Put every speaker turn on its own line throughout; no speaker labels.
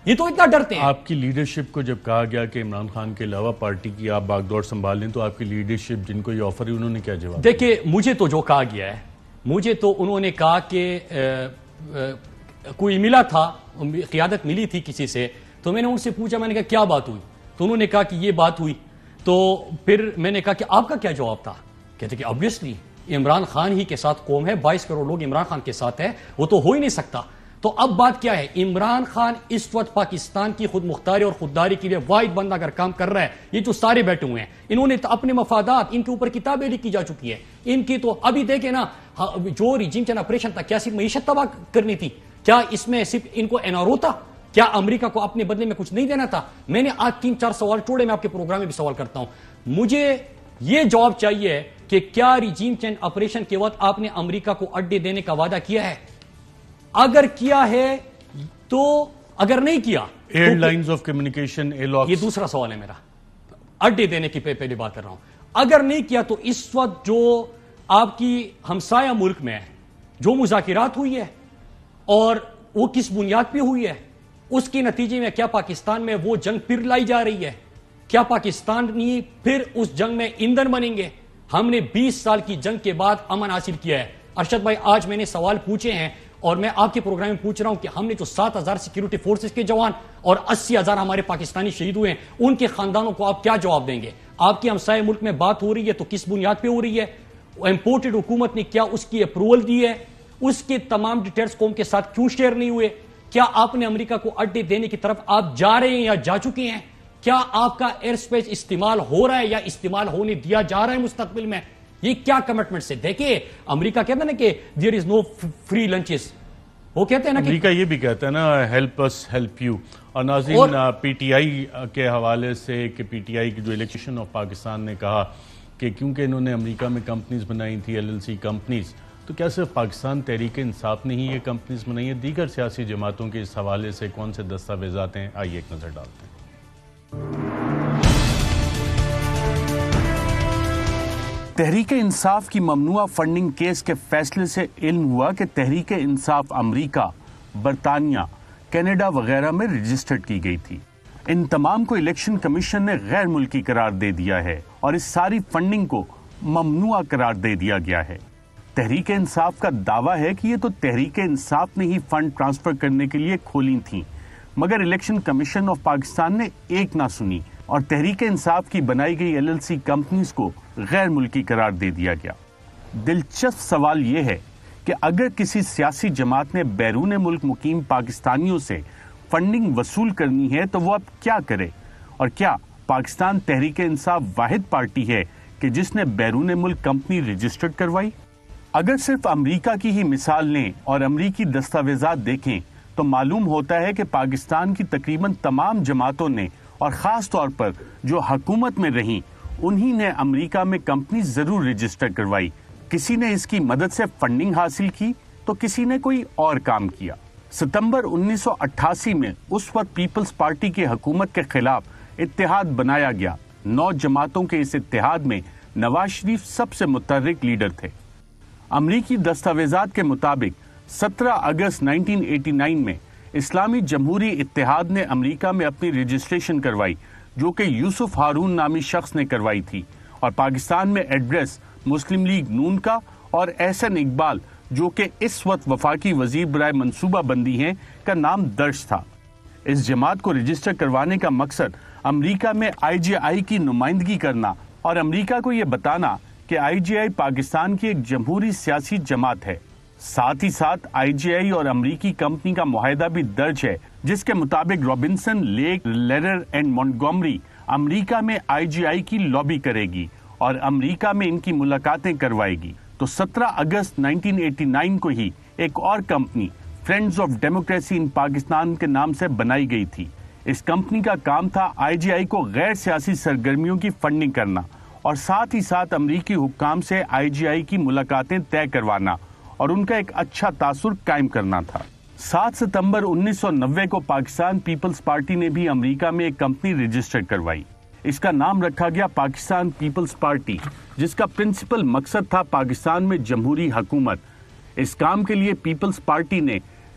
یہ تو اتنا ڈرتے ہیں.
آپ کی لیڈرشپ کو جب کہا گیا کہ عمران خان کے علاوہ پارٹی کی آپ باغ دور سنبھال لیں تو آپ کی لیڈرشپ جن کو یہ آفر ہے انہوں نے کیا جواب؟
دیکھیں مجھے تو جو کہا گیا ہے، مجھے تو انہوں نے کہا کہ کوئی ملا تھا، قیادت ملی تھی کسی سے، تو میں نے ان سے پوچھا، میں نے کہا کیا بات ہوئی؟ تو انہوں نے کہا کہ یہ بات ہوئی. تو پھر میں نے کہا کہ آپ کا کیا جواب تھا؟ کہتے کہ obviously عمران خان ہی کے ساتھ قوم ہے، 22 کروڑ لوگ عمران خان کے ساتھ ہے، وہ تو ہو ہی نہیں سکتا. تو اب بات کیا ہے؟ عمران خان اس وقت پاکستان کی خود مختاری اور خودداری کے لیے واحد بندہ اگر کام کر رہا ہے. یہ جو سارے بیٹھے ہوئے ہیں انہوں نے اپنے مفادات، ان کے اوپر کتابیں لکھی جا چکی ہے ان کی. تو ابھی دیکھیں نا، جو ریجیم چین آپریشن تھا، کیا صرف معیشت تباہ کرنی تھی؟ کیا اس میں صرف ان کو NRO تھا؟ کیا امریکہ کو اپنے بدلے میں کچھ نہیں دینا تھا؟ میں نے آج 3-4 سوال چھوڑے، میں آپ کے پروگرام میں بھی سوال کرتا ہوں. مجھے یہ جواب چاہیے کہ کیا ریجیم چینج آپریشن کے وقت آپ نے امریکہ کو اڈے دینے کا وعدہ کیا ہے؟ اگر کیا ہے تو، اگر نہیں کیا،
ایئر لائنز آف کمیونیکیشن،
یہ دوسرا سوال ہے میرا، اڈے دینے کی پہلے بات کر رہا ہوں. اگر نہیں کیا تو اس وقت جو آپ کی ہمسایہ ملک میں جو مذاکرات ہوئی ہے اور وہ کس بنیاد پہ ہوئی ہے، اس کے نتیجے میں کیا پاکستان میں وہ جنگ پھر لائی جا رہی ہے؟ کیا پاکستانی پھر اس جنگ میں ایندھن بنیں گے؟ ہم نے 20 سال کی جنگ کے بعد امن حاصل کیا ہے. ارشد بھائی آج میں نے سوال پوچھے ہیں اور میں آپ کے پروگرام میں پوچھ رہا ہوں کہ ہم نے جو 7,000 سیکیورٹی فورسز کے جوان اور 80,000 ہمارے پاکستانی شہید ہوئے ہیں، ان کے خاندانوں کو آپ کیا جواب دیں گے؟ آپ کی ہمسائے ملک میں بات ہو رہی ہے تو کس بنیاد پہ ہو رہی ہے؟ امپورٹڈ حکومت نے کیا اس کی اپروول دی ہے؟ اس کے تمام ڈیٹیلز قوم کے ساتھ کیوں شیئر نہیں ہوئے؟ کیا آپ نے امریکہ کو اڈے دینے کی طرف آپ جا رہے ہیں یا جا چکے ہیں؟ کیا آپ کا ایئر سپیس استعمال ہو رہا ہے یا استعمال ہونے دیا جا رہا ہے مستقبل میں؟ یہ کیا کمٹمنٹ سے؟ دیکھیں امریکہ کہتا ہے نا کہ there is no free lunches، وہ کہتے ہیں نا کہ
امریکہ یہ بھی کہتا ہے نا ہیلپ اس ہیلپ یو. اور ناظرین پی ٹی آئی کے حوالے سے کہ پی ٹی آئی کی جو الیکشن آف پاکستان نے کہا کہ کیونکہ انہوں نے امریکہ میں کمپنیز بنائی تھی LLC کمپنیز، تو کیا صرف پاکستان تحریک انصاف نے ہی یہ کمپنیز بنائی ہیں؟ دیگر سیاسی جماعتوں کے اس حوالے سے کون سے دستاویزات ہیں؟ آئیے ایک نظر ڈالتے ہیں.
تحریک انصاف کی ممنوعہ فنڈنگ کیس کے فیصلے سے علم ہوا کہ تحریک انصاف امریکہ، برطانیہ، کینیڈا وغیرہ میں رجسٹرڈ کی گئی تھی. ان تمام کو الیکشن کمیشن نے غیر ملکی قرار دے دیا ہے اور اس ساری فنڈنگ کو ممنوعہ قرار دے دیا گیا ہے. تحریک انصاف کا دعویٰ ہے کہ یہ تو تحریک انصاف نے ہی فنڈ ٹرانسفر کرنے کے لیے کھولی تھیں، مگر الیکشن کمیشن آف پاکستان نے ایک نہ سنی اور تحریک انصاف کی بنائی گئی LLC کمپنیز کو غیر ملکی قرار دے دیا گیا. دلچسپ سوال یہ ہے کہ اگر کسی سیاسی جماعت نے بیرون ملک مقیم پاکستانیوں سے فنڈنگ وصول کرنی ہے تو وہ اب کیا کرے؟ اور کیا پاکستان تحریک انصاف واحد پارٹی ہے کہ جس نے بیرون ملک کمپنی رجسٹرڈ کروائی؟ اگر صرف امریکہ کی ہی مثال لیں اور امریکی دستاویزات دیکھیں تو معلوم ہوتا ہے کہ پاکستان کی تقریباً تمام جماعتوں نے اور خاص طور پر جو حکومت میں رہیں انہی نے امریکہ میں کمپنی ضرور رجسٹر کروائی. کسی نے اس کی مدد سے فنڈنگ حاصل کی تو کسی نے کوئی اور کام کیا. ستمبر 1988 میں اس وقت پیپلز پارٹی کی حکومت کے خلاف اتحاد بنایا گیا. 9 جماعتوں کے اس اتحاد میں نواز شریف سب سے متحرک لیڈر تھے. امریکی دستاویزات کے مطابق 17 اگست 1989 میں اسلامی جمہوری اتحاد نے امریکہ میں اپنی رجسٹریشن کروائی، جو کہ یوسف ہارون نامی شخص نے کروائی تھی، اور پاکستان میں ایڈریس مسلم لیگ نون کا اور احسن اقبال، جو کہ اس وقت وفاقی وزیر برائے منصوبہ بندی ہیں، کا نام درج تھا. اس جماعت کو رجسٹر کروانے کا مقصد امریکہ میں IGI کی نمائندگی کرنا اور امریکہ کو یہ بتانا کہ IGI پاکستان کی ایک جمہوری سیاسی جماعت ہے. ساتھ ہی ساتھ IGI اور امریکی کمپنی کا معاہدہ بھی درج ہے، جس کے مطابق Robinson, leak, leader and Montgomery امریکہ میں IGI کی لابی کرے گی اور امریکہ میں ان کی ملاقاتیں کروائے گی. تو 17 اگست 1989 کو ہی ایک اور company friends of democracy in Pakistan کے نام سے بنائی گئی تھی. اس کمپنی کا کام تھا IGI کو غیر سیاسی سرگرمیوں کی فنڈنگ کرنا اور ساتھ ہی ساتھ امریکی حکام سے IGI کی ملاقاتیں طے کروانا اور ان کا ایک اچھا تاثر قائم کرنا تھا. 7 ستمبر 1990 کو پاکستان پیپلز پارٹی نے بھی امریکہ میں ایک کمپنی رجسٹر کروائی. اس کا نام رکھا گیا پاکستان پیپلز پارٹی، جس کا پرنسپل مقصد تھا پاکستان میں جمہوری حکومت. اس کام کے لیے پیپلز پارٹی نے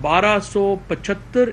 1275